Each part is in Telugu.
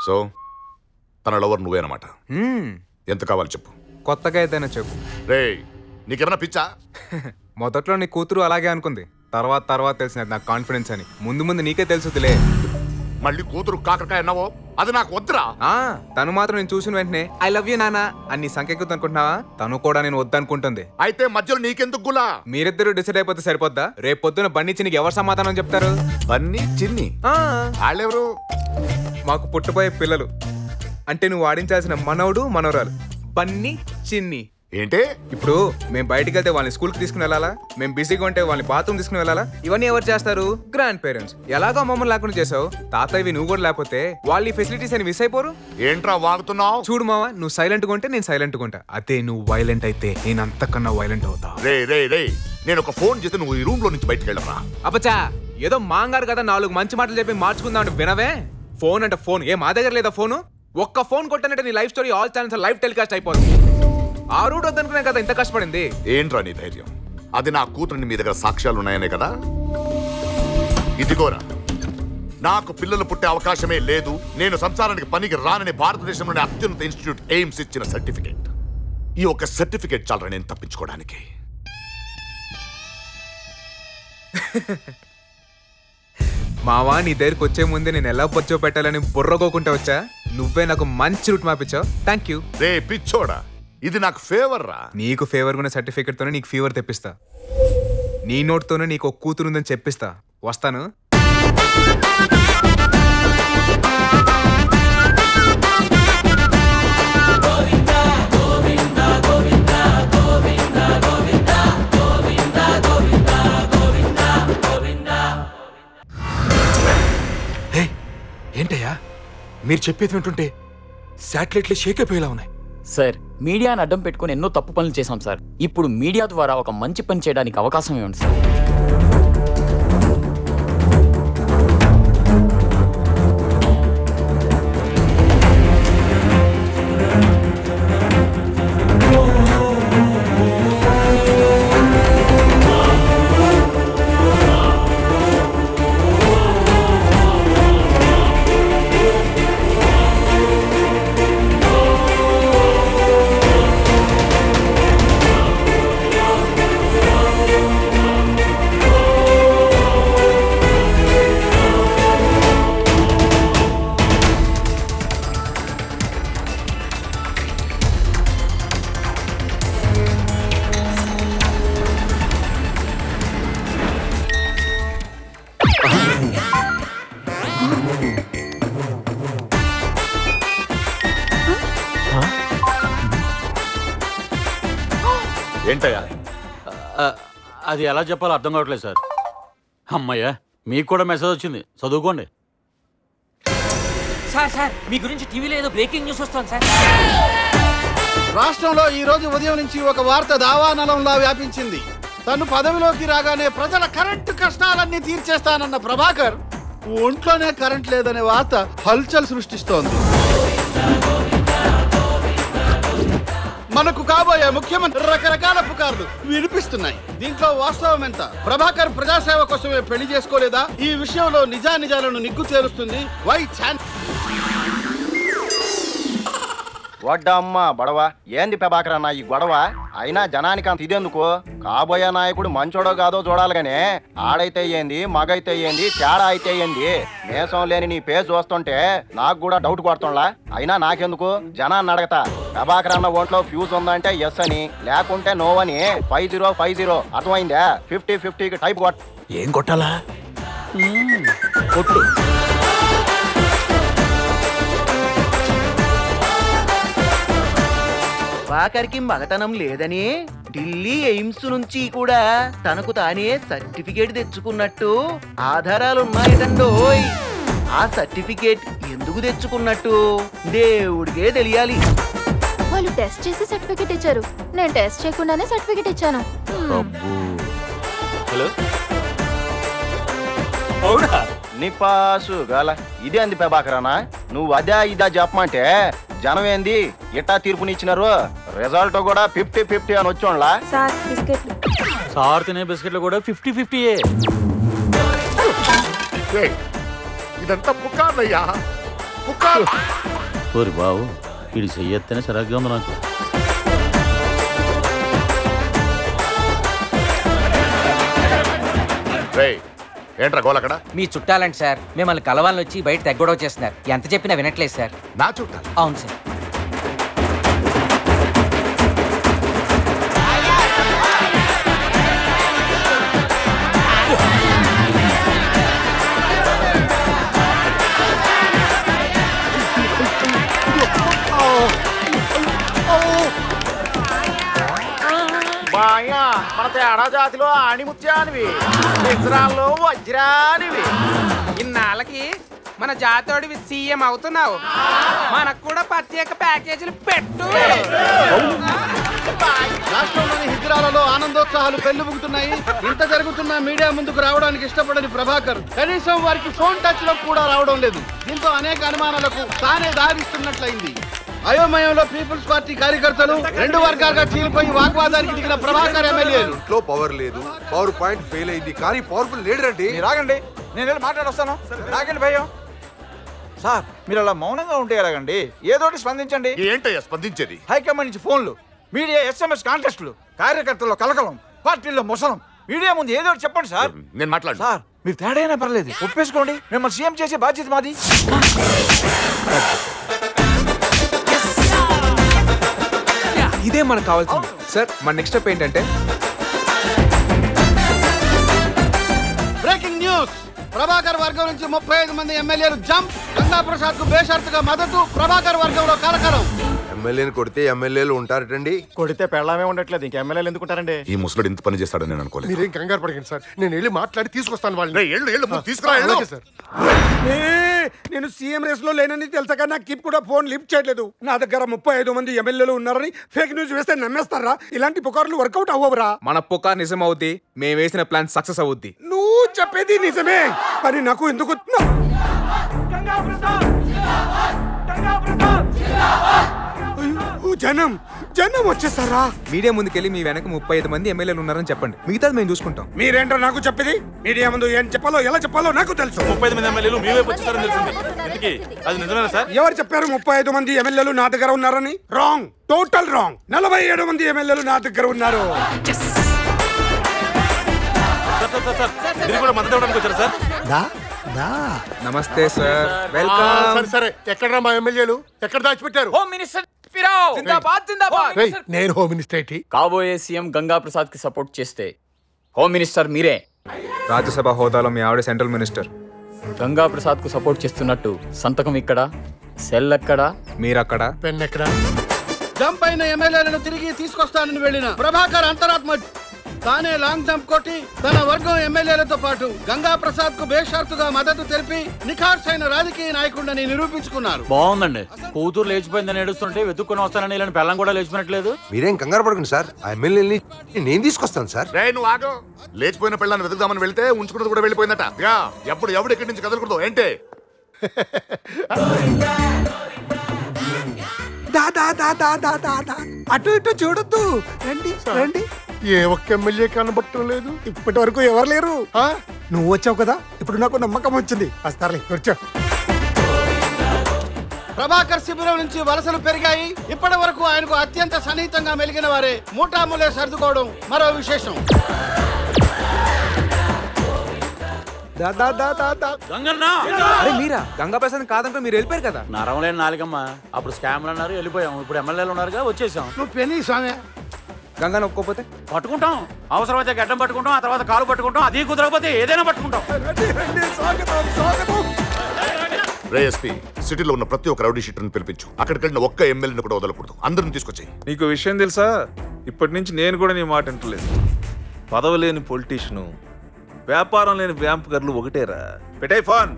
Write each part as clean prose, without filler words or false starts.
సో తన లవర్ నువ్వేనమాట. ఎంత కావాలి చెప్పు. కొత్తగా ఏదైనా చెప్పు. రే నీకేమైనా పిచ్చా? మొదట్లో నీ కూతురు అలాగే అనుకుంది, తర్వాత తెలిసినది నాకు కాన్ఫిడెన్స్ అని. ముందు నీకే తెలుసుదిలే. మళ్ళీ కూతురు కాకరకాయ అన్నావో అది నాకు వద్దురా. తను మాత్రం నేను చూసిన వెంటనే ఐ లవ్ యూ నానా అని సంకెక్కుద్ది అనుకుంటున్నావా? తను కూడా నేను వద్దనుకుంటుంది. అయితే మధ్యలో నీకెందుకు గులా? మీరిద్దరు డిసైడ్ అయిపోతే సరిపోద్దా? రేపు పొద్దున బన్నీ చిన్నికి ఎవరు సమాధానం చెప్తారు? బన్నీ చిన్ని వాళ్ళెవరు? మాకు పుట్టబోయే పిల్లలు. అంటే నువ్వు ఆడించాల్సిన మనవడు మనవరాలు బన్నీ చిన్ని. ఏంటి ఇప్పుడు మేము బయటికి వెళ్తే వాళ్ళని స్కూల్కి తీసుకుని వెళ్ళాలా? మేము బిజీగా ఉంటే వాళ్ళని బాత్రూమ్ తీసుకుని వెళ్ళాలా? ఇవన్నీ ఎవరు చేస్తారు? Grand parents. ఎలాగో మమ్మల్ని లేకుండా చేసావు, తాతయ్యవి నువ్వు కూడా లేకపోతే వాళ్ళు ఈ ఫెసిలిటీస్ అని మిస్ అయిపోరు. ఏంట్రా వాగుతున్నావు? చూడు మావా, నువ్వు సైలెంట్ గా ఉంటే నేను సైలెంట్ గా ఉంటా. అదే నువ్వు వైలెంట్ అయితే నేను అంతకన్నా వైలెంట్ అవుతా. రే రే రే నేను ఒక ఫోన్ చేస్తే నువ్వు ఈ రూమ్ లో నుంచి బయటకు వెళ్ళరా? అబ్బచా, ఏదో మాంగారు కదా 4 మంచి మాటలు చెప్పి మార్చుకుందాం అంటే వినవే. ఫోన్ అంటే ఫోన్ మా దగ్గర లేదా? ఫోను ఒక్క ఫోన్ కొట్టానంటే నీ life story all channels live telecast అయిపోతుంది. ఆ రూట్ వద్దనుకునే కదా ఇంత కష్టపడింది. ఏంట్రా నీ ధైర్యం? అది నా కూతురిని మీ దగ్గర సాక్ష్యాలు ఉన్నాయనే కదా. ఇదిగోరా, నాకు పిల్లలు పుట్టే అవకాశమే లేదు, నేను సంసారానికి పనికి రానని భారతదేశంలోని అత్యున్నత ఇన్స్టిట్యూట్ ఎయిమ్స్ ఇచ్చిన సర్టిఫికేట్. ఈ ఒక సర్టిఫికేట్ చాలరా నేను తప్పించుకోవడానికి. మావా, నీ దగ్గరికి వచ్చే ముందే నేను ఎలా బొచ్చో పెట్టాలని బుర్రగోకుంటా వచ్చా. నువ్వే నాకు మంచి రూట్ మాపించావు. Thank you. రే పిచ్చోడా, ఇది నాకు ఫేవర్ రా. నీకు ఫేవర్ ఉన్న సర్టిఫికేట్ తోనే నీకు ఫీవర్ తెప్పిస్తా. నీ నోట్తోనే నీకు ఒక కూతురు ఉందని చెప్పిస్తా. వస్తాను. ఏంటయ్యా మీరు చెప్పేది వింటుంటే శాటిలైట్లు షేక్ అయిపోయేలా ఉన్నాయి. సార్, మీడియాని అడ్డం పెట్టుకుని ఎన్నో తప్పు పనులు చేశాం సార్. ఇప్పుడు మీడియా ద్వారా ఒక మంచి పని చేయడానికి అవకాశం ఇవ్వండి సార్. ఏంటయ్యా? అది ఎలా చెప్పాలో అర్థం కావట్లేదు సార్. అమ్మయ్యా, మీకు కూడా మెసేజ్ వచ్చింది, చదువుకోండి. సార్ మీ గురించి టీవీలో ఏదో బ్రేకింగ్ న్యూస్ వస్తుంది సార్. రాష్ట్రంలో ఈ రోజు ఉదయం నుంచి ఒక వార్త దావానలంలా వ్యాపించింది. తను పదవిలోకి రాగానే ప్రజల కరెంటు కష్టాలన్నీ తీర్చేస్తానన్న ప్రభాకర్ ఒంట్లోనే కరెంట్ లేదనే వార్త హల్చల్ సృష్టిస్తోంది. మనకు కాబోయే ముఖ్యమంత్రి రకరకాల పుకార్లు వినిపిస్తున్నాయి. దీంట్లో వాస్తవం ఎంత? ప్రభాకర్ ప్రజాసేవ కోసమే పెళ్లి చేసుకోలేదా? ఈ విషయంలో నిజానిజాలను నిగ్గు తేలుస్తుంది వై ఛాన్స్. వడ్డమ్మ బడవ ఏంది ప్రభాకర్ అన్న ఈ గొడవ? అయినా జనానికి అంత ఇదేందుకు? కాబోయే నాయకుడు మంచోడో కాదో చూడాలి గానే ఆడైతే ఏంది, మగైతే ఏంది, తేడా అయితే ఏంది? మేసం లేని నీ పేరు చూస్తుంటే నాకు కూడా డౌట్ కొడుతుండా. అయినా నాకెందుకు, జనాన్ని అడగతా. ప్రభాకర్ అన్న ఒంట్లో ఫ్యూజ్ ఉందంటే ఎస్ అని, లేకుంటే నో అని. 5050 అర్థమైందా? 50-50కి టైప్ కొట్ట. ఏం కొట్టాలా? కొట్టు. ప్రభాకర్కి మగతనం లేదని ఢిల్లీ ఎయిమ్స్ నుంచి కూడా తనకు తానే సర్టిఫికేట్ తెచ్చుకున్నట్టు ఆధారాలున్నాయటండోయ్. ఆ సర్టిఫికేట్ ఎందుకు తెచ్చుకున్నట్టు దేవుడికే తెలియాలి. వాళ్ళు టెస్ట్ చేసి సర్టిఫికేట్ ఇచ్చారు, నేను టెస్ట్ చేయకుండానే సర్టిఫికేట్ ఇచ్చాను. హలో, నిపాసు గల ఇదే అంది ప్రభాకర్ అన్న. నువ్వు అదే ఇదా చెప్పమంటే జనం ఏంది ఇట్టా తీర్పునిచ్చినారు? రిజల్ట్ కూడా 50-50 అని వచ్చోండ్లా. సార్ తినే బిస్కెట్లు కూడా 50-50. ఇదంతా పుకార్లయ్యా. ఓరి బావు ఇది చెయ్యొత్తేనే సరిగ్గా ఉంది నాకు. ఏంట్రా గోల్ అక్కడ? మీ చుట్టాలండి సార్, మిమ్మల్ని కలవాలని వచ్చి బయట తెగ్గొడవ చేస్తున్నారు. ఎంత చెప్పినా వినట్లేదు సార్. నా చుట్టాలు? అవును సార్. మన తేడా జాతిలో ఆణిముత్యానివి, ఇజ్రాల్లో వజ్రానివి. ఇన్నాళ్ళకి మన జాతోడివి సీఎం అవుతున్నావు, మనకు కూడా ప్రత్యేక ప్యాకేజీలు పెట్టు. రాష్ట్రంలోని హిజ్రాలలో ఆనందోత్సాహాలు పెళ్లిబుకుతున్నాయి. ఇంత జరుగుతున్న మీడియా ముందుకు రావడానికి ఇష్టపడని ప్రభాకర్ కనీసం వారికి ఫోన్ టచ్ లో కూడా రావడం లేదు. దీంతో అనేక అనుమానాలకు తానే దారిస్తున్నట్లయింది. అయోమయంలో పీపుల్స్ పార్టీ కార్యకర్తలు రెండు వర్గాలుగా చీలిపోయి వాగ్వాదానికి దిగిన ప్రభాకర్ ఎమ్మెల్యేలు. ఇంట్లో పవర్ లేదు, పవర్ పాయింట్ ఫెయిల్ అయింది, కానీ పవర్ఫుల్ లీడర్ అండి. రాగండి, నేను వెళ్ళి మాట్లాడొస్తాను. రాగండి భయ్యం. సార్ మీరు అలా మౌనంగా ఉంటే ఎలాగండి? ఏదోటి స్పందించండి. ఏంటయ్యా స్పందించేది? హైకమాండ్ నుంచి ఫోన్లు, మీడియా SMS కాంటెస్టులు, కార్యకర్తల్లో కలకలం, పార్టీల్లో ముసలం. మీడియా ముందు ఏదో చెప్పండి సార్. నేను మాట్లాడు సార్ మీరు తేడా అయినా పర్లేదు, ఒప్పేసుకోండి. మిమ్మల్ని సీఎం చేసే బాధ్యత మాది. ఇదే మనకు కావాల్సింది సార్. మన నెక్స్ట్ స్టెప్ ఏంటంటే బ్రేకింగ్ న్యూస్. ప్రభాకర్ వర్గం నుంచి 35 మంది ఎమ్మెల్యేలు జంప్. గంగా ప్రసాద్ కు బేషరతుగా మద్దతు. ప్రభాకర్ వర్గంలో కలకలం. ఎమ్మెల్యేని కొడితే ఎమ్మెల్యేలు ఉంటారటండి. కొడితే పెళ్ళామే ఉండట్లేదు, ఇంక ఎమ్మెల్యేలు ఎందుకుంటారండి? ఈ ముసలుడు ఇంత పని చేస్తాడని నేను అనుకోలేదు. మీరేం కంగారు పడకండి సార్, నేను వెళ్ళి మాట్లాడి తీసుకొస్తాను వాళ్ళని. తీసుకురా సార్. నేను సీఎం రేస్ లో లేనని తెలుసా, నాకు కిప్ కూడా ఫోన్ లిఫ్ట్ చేయలేదు. నా దగ్గర 35 మంది ఎమ్మెల్యేలు ఉన్నారని ఫేక్ న్యూస్ వేస్తే నమ్మేస్తారా? ఇలాంటి పుకార్లు వర్కౌట్ అవ్వవురా? మన పుకార్ నిజం అవుద్ది, మేము వేసిన ప్లాన్ సక్సెస్ అవుద్ది. నువ్వు చెప్పేది నిజమే, కానీ నాకు ఎందుకు జనం జనం వచ్చేస్తారా? మీడియా ముందుకెళ్ళి మీ వెనక 35 మంది ఎమ్మెల్యేలు ఉన్నారని చెప్పండి, మిగతాది మేము చూసుకుంటాం. మీరేంటో నాకు చెప్పేది? మీడియా ముందు ఏం చెప్పాలో ఎలా చెప్పాలో నాకు తెలుసు. 35 మంది ఎమ్మెల్యేలు మీ వైపు వచ్చేస్తారని తెలిసింది. అది నిజమేనా సార్? ఎవరు చెప్పారు 35 మంది ఎమ్మెల్యేలు నా దగ్గర ఉన్నారని? Wrong, total wrong. 47 మంది ఎమ్మెల్యేలు నా దగ్గర ఉన్నారు. నమస్తే సార్, వెల్కమ్. సరే ఎక్కడ మా ఎమ్మెల్యేలు ఎక్కడ దాచిపెట్టారు? హోమ్ మినిస్టర్ ఫిరౌజ్ జిందాబాద్ జిందాబాద్. నేను హోమ్ మినిస్టర్ ఏంటి? కాబోయే సీఎం గంగా ప్రసాద్ కి సపోర్ట్ చేస్తే హోమ్ మినిస్టర్ మీరే. రాజ్యసభ హోదాలో మీ ఆవిడ సెంట్రల్ మినిస్టర్. గంగా ప్రసాద్ కు సపోర్ట్ చేస్తున్నట్టు సంతకం ఇక్కడ, సెల్ ఎక్కడ, మీరక్కడ, పెన్ ఎక్కడ? జంప్ అయిన ఎమ్మెల్యేలను తిరిగి తీసుకొస్తానని వెళ్ళిన ప్రభాకర్ అంతరాత్మ తానే లాంగ్ జంప్ కొట్టి తన వర్గం ఎమ్మెల్యేలతో పాటు గంగా ప్రసాద్ కు బేషరతుగా మద్దతు తెలిపి నిఖార్సైన రాజకీయ నాయకుడిని నిరూపించుకున్నారు. బాగుందండి. కూతురు లేచిపోయిందని ఏడుస్తుంటే వెతుక్కుని వస్తానని ఇలాంటి పెళ్ళం కూడా లేచిపోయినట్లేదు. మీరేం కంగారు పడకండి సార్, ఆ ఎమ్మెల్యేని నేను తీసుకొస్తాను సార్. నువ్వు ఆగో. లేచిపోయిన పిల్లని వెతుకుదామని వెళ్తే ఉంచుకున్నది కూడా వెళ్ళిపోయిందట. ఎప్పుడు ఎవడు ఎక్కడి నుంచి కదలకూడదు ఏంటే? అటు ఇటు చూడొద్దు, రండి రండి. ఏ ఒక్క ఎమ్మెల్యే కనబట్టం లేదు. ఇప్పటి వరకు ఎవరు లేరు. నువ్వు వచ్చావు కదా, ఇప్పుడు నాకు నమ్మకం వచ్చింది. వస్తారులే, కూర్చో. ప్రభాకర్ శిబిరం నుంచి వలసలు పెరిగాయి. ఇప్పటి వరకు ఆయనకు అత్యంత సన్నిహితంగా మెలిగిన వారే మూటాములే సర్దుకోవడం మరో విశేషం. అరే మీరా? గంగా ప్రసాద్ కాదంటే మీరు వెళ్ళిపోయారు కదా. నరవలేని నాలుగమ్మ. అప్పుడు స్కామ్లు అన్నారు, వెళ్ళిపోయాం. ఇప్పుడు ఎమ్మెల్యేలు ఉన్నారుగా, వచ్చేసాం. నువ్వు పెని స్వామి గంగా నొక్కపోతే పట్టుకుంటాం. అవసరమైతే గడ్డం పట్టుకుంటాం, ఆ తర్వాత కాలు పట్టుకుంటాం. అది కుదరకపోతే ఏదైనా పట్టుకుంటాం. రే ఎస్పీ, సిటీలో ఉన్న ప్రతి ఒక్క రౌడీ షీటర్ని పిలిపించు. అక్కడికి వెళ్ళిన ఒక్క ఎమ్మెల్యేని కూడా వదలకూడదు. అందరిని తీసుకొచ్చాయి. నీకు విషయం తెలుసా? ఇప్పటి నుంచి నేను కూడా నీ మాట వింటలేదు. పదవి లేని పొలిటీషియను, వ్యాపారం లేని వ్యాంపర్లు ఒకటేరా. పెట్టాయి ఫోన్.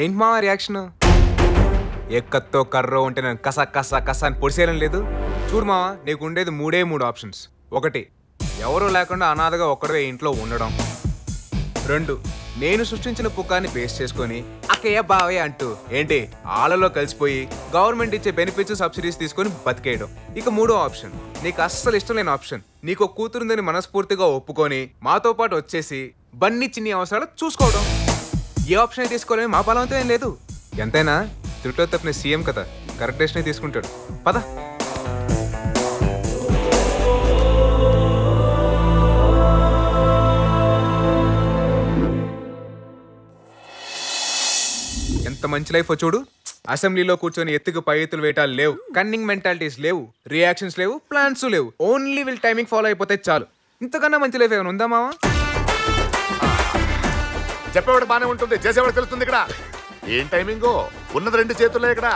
ఏంటి మా రియాక్షన్? ఎక్కత్తో కర్రో ఉంటే నేను కస కస కస అని పొడిసేయడం లేదు. చూడు మావా, నీకు ఉండేది మూడు ఆప్షన్స్. 1, ఎవరూ లేకుండా అనాథగా ఒక్కడే ఇంట్లో ఉండడం. 2, నేను సృష్టించిన పుకాన్ని బేస్ చేసుకొని అక్కయ్య బావయ్య అంటూ ఏంటి ఆళ్ళలో కలిసిపోయి గవర్నమెంట్ ఇచ్చే బెనిఫిట్స్ సబ్సిడీస్ తీసుకొని బతికేయడం. ఇక 3వ ఆప్షన్, నీకు అస్సలు ఇష్టం లేని ఆప్షన్, నీకు ఒక కూతురుందని మనస్ఫూర్తిగా ఒప్పుకొని మాతో పాటు వచ్చేసి బన్నీ చిన్ని అవసరాలు చూసుకోవడం. ఏ ఆప్షన్ తీసుకోవాలని మా బలవంతం ఏం లేదు. ఎంతైనా త్రుట్లో తప్పిన సీఎం కదా, కరెక్ట్ డెసిషన్ తీసుకుంటాడు. పద. ఎంత మంచి లైఫ్ చూడు. అసెంబ్లీలో కూర్చొని ఎత్తుకు పై ఎత్తులు వేయటాలు లేవు, కన్నింగ్ మెంటాలిటీస్ లేవు, రియాక్షన్స్ లేవు, ప్లాన్స్ లేవు. ఓన్లీ విల్ టైమింగ్ ఫాలో అయిపోతే చాలు. ఇంతకన్నా మంచి లైఫ్ ఏమైనా ఉందా మావా? చెప్పేవాడు బానే ఉంటుంది, చేసేవాడు తెలుస్తుంది. ఇక్కడ ఏం టైమింగో ఉన్నది 2 చేతుల్లో ఇక్కడ.